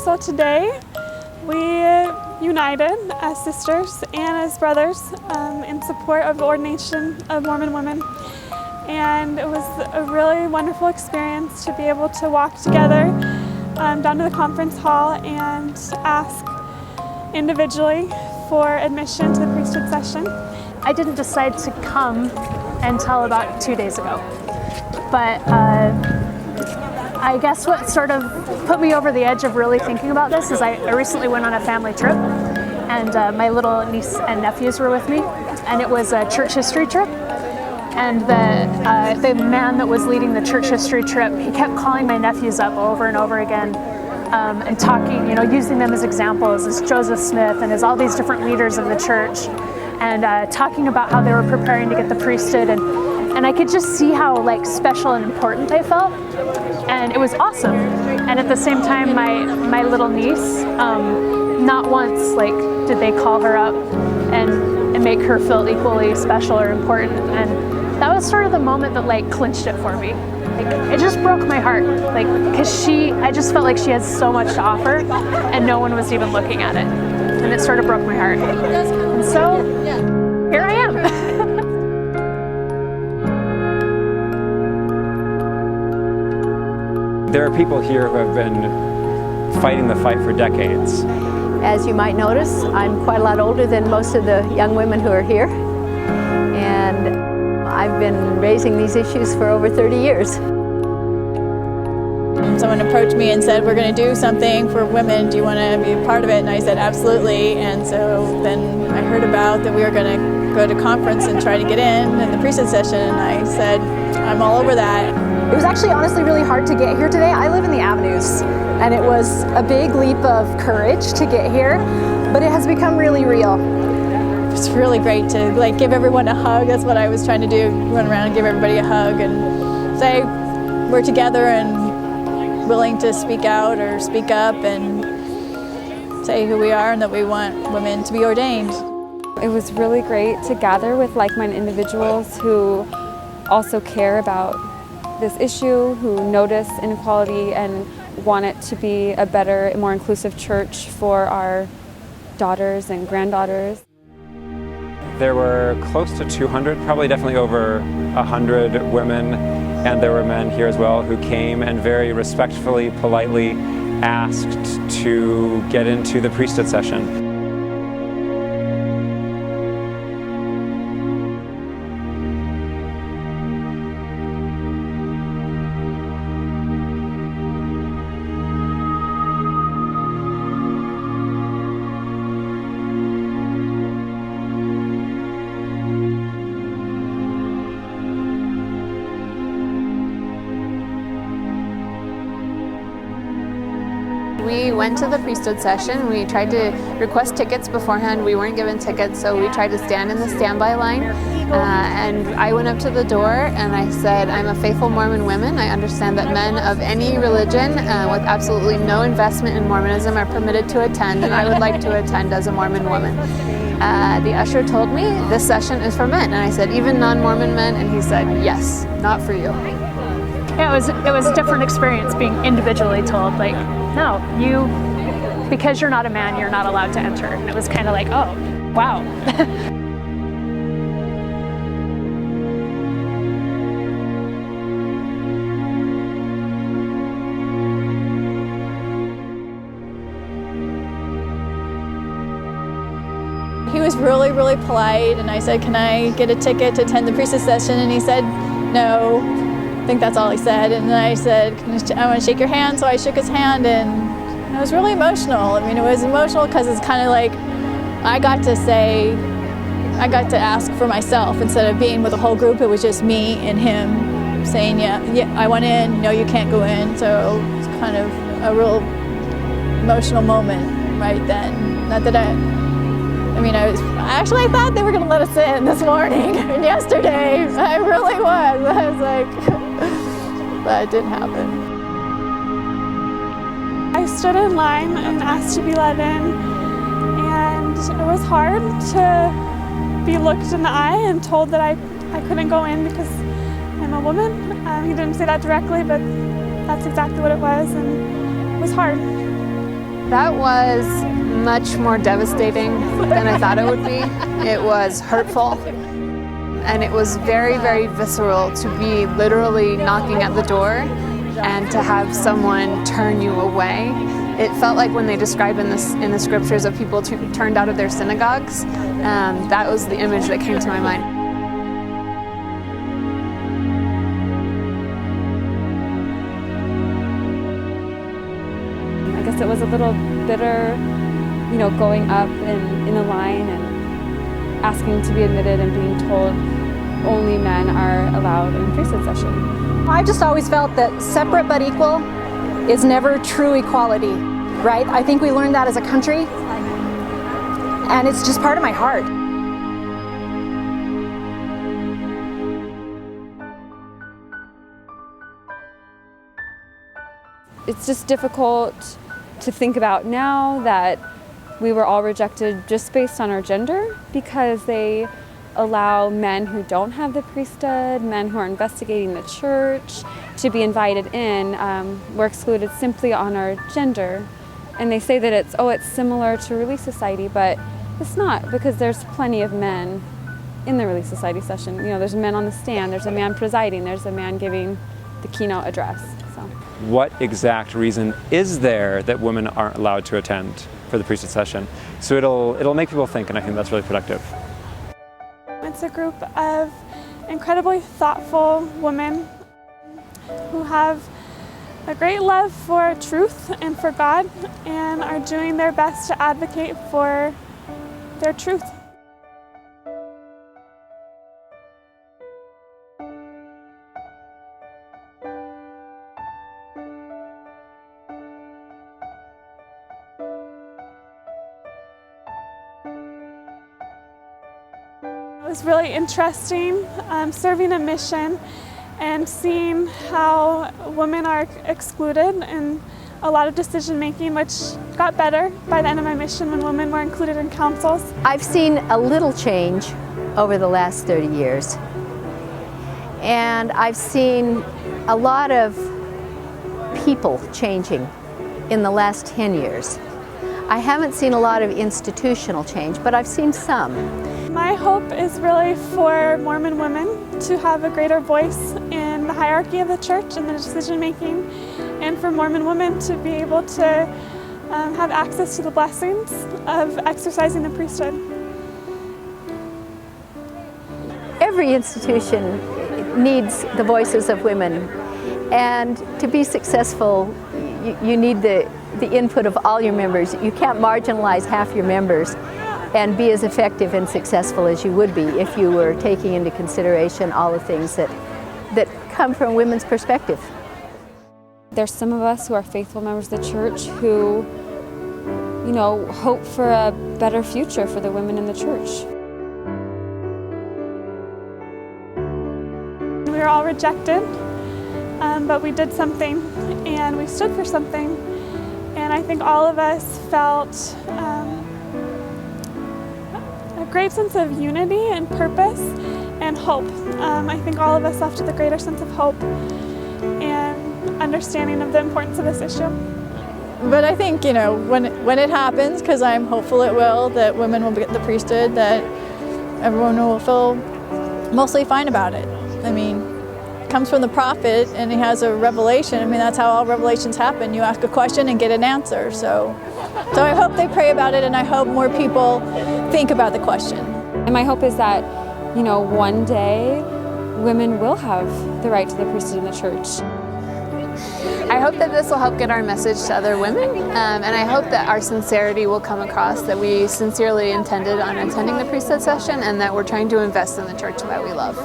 So today we united as sisters and as brothers in support of the ordination of Mormon women. And it was a really wonderful experience to be able to walk together down to the conference hall and ask individually for admission to the priesthood session. I didn't decide to come until about 2 days ago, but I guess what sort of put me over the edge of really thinking about this is I recently went on a family trip, and my little niece and nephews were with me, and it was a church history trip. And the man that was leading the church history trip, he kept calling my nephews up over and over again and talking, using them as examples, as Joseph Smith and as all these different leaders of the church, and talking about how they were preparing to get the priesthood. And I could just see how special and important they felt. And it was awesome. And at the same time, my little niece, not once did they call her up and make her feel equally special or important. And that was sort of the moment that clinched it for me. It just broke my heart, because I just felt like she had so much to offer, and no one was even looking at it. And it sort of broke my heart. And so here I am. There are people here who have been fighting the fight for decades. As you might notice, I'm quite a lot older than most of the young women who are here. And I've been raising these issues for over 30 years. Someone approached me and said, we're going to do something for women. Do you want to be a part of it? And I said, absolutely. And so then I heard about that we were going to go to conference and try to get in the priesthood session. And I said, I'm all over that. It was actually honestly really hard to get here today. I live in the Avenues, and it was a big leap of courage to get here, but it has become really real. It's really great to give everyone a hug. That's what I was trying to do, run around and give everybody a hug and say we're together and willing to speak out or speak up and say who we are and that we want women to be ordained. It was really great to gather with like-minded individuals who also care about this issue, who notice inequality and want it to be a better, more inclusive church for our daughters and granddaughters. There were close to 200, probably definitely over 100 women, and there were men here as well who came and very respectfully, politely asked to get into the priesthood session. We went to the priesthood session. We tried to request tickets beforehand. We weren't given tickets, so we tried to stand in the standby line. And I went up to the door and I said, I'm a faithful Mormon woman. I understand that men of any religion with absolutely no investment in Mormonism are permitted to attend, and I would like to attend as a Mormon woman. The usher told me, this session is for men. And I said, even non-Mormon men? And he said, yes, not for you. Yeah, it was a different experience being individually told, no, because you're not a man, you're not allowed to enter. And it was kind of oh, wow. He was really, really polite, and I said, can I get a ticket to attend the priesthood session? And he said, no. I think that's all he said. And then I said, I want to shake your hand. So I shook his hand, and it was really emotional. I mean, it was emotional because it's kind of I got to ask for myself instead of being with a whole group. It was just me and him saying, yeah, I want in, no, you can't go in. So it's kind of a real emotional moment right then. Not that I thought they were going to let us in this morning and yesterday. I really was. I was but it didn't happen. I stood in line and asked to be let in, and it was hard to be looked in the eye and told that I couldn't go in because I'm a woman. He didn't say that directly, but that's exactly what it was, and it was hard. That was much more devastating than I thought it would be. It was hurtful, and it was very, very visceral to be literally knocking at the door and to have someone turn you away. It felt like when they describe in the scriptures of people turned out of their synagogues, that was the image that came to my mind. I guess it was a little bitter, going up in a line and asking to be admitted and being told only men are allowed in priesthood session. I've just always felt that separate but equal is never true equality, right? I think we learned that as a country, and it's just part of my heart. It's just difficult to think about now that we were all rejected just based on our gender, because they allow men who don't have the priesthood, men who are investigating the church, to be invited in. We're excluded simply on our gender. And they say that it's similar to Relief Society, but it's not, because there's plenty of men in the Relief Society session. There's men on the stand, there's a man presiding, there's a man giving the keynote address. So, what exact reason is there that women aren't allowed to attend for the priesthood session? So it'll make people think, and I think that's really productive. It's a group of incredibly thoughtful women who have a great love for truth and for God, and are doing their best to advocate for their truth. It was really interesting serving a mission and seeing how women are excluded in a lot of decision making, which got better by the end of my mission when women were included in councils. I've seen a little change over the last 30 years. And I've seen a lot of people changing in the last 10 years. I haven't seen a lot of institutional change, but I've seen some. My hope is really for Mormon women to have a greater voice in the hierarchy of the church and the decision making, and for Mormon women to be able to have access to the blessings of exercising the priesthood. Every institution needs the voices of women, and to be successful, you need the input of all your members. You can't marginalize half your members and be as effective and successful as you would be if you were taking into consideration all the things that come from women's perspective. There's some of us who are faithful members of the church who, hope for a better future for the women in the church. We were all rejected, but we did something, and we stood for something, and I think all of us felt a great sense of unity and purpose and hope. I think all of us left with a greater sense of hope and understanding of the importance of this issue. But I think, when it happens, because I'm hopeful it will, that women will get the priesthood, that everyone will feel mostly fine about it. I mean, it comes from the prophet, and he has a revelation. I mean, that's how all revelations happen. You ask a question and get an answer. So I hope they pray about it, and I hope more people think about the question. And my hope is that, one day women will have the right to the priesthood in the church. I hope that this will help get our message to other women, and I hope that our sincerity will come across, that we sincerely intended on attending the priesthood session, and that we're trying to invest in the church that we love.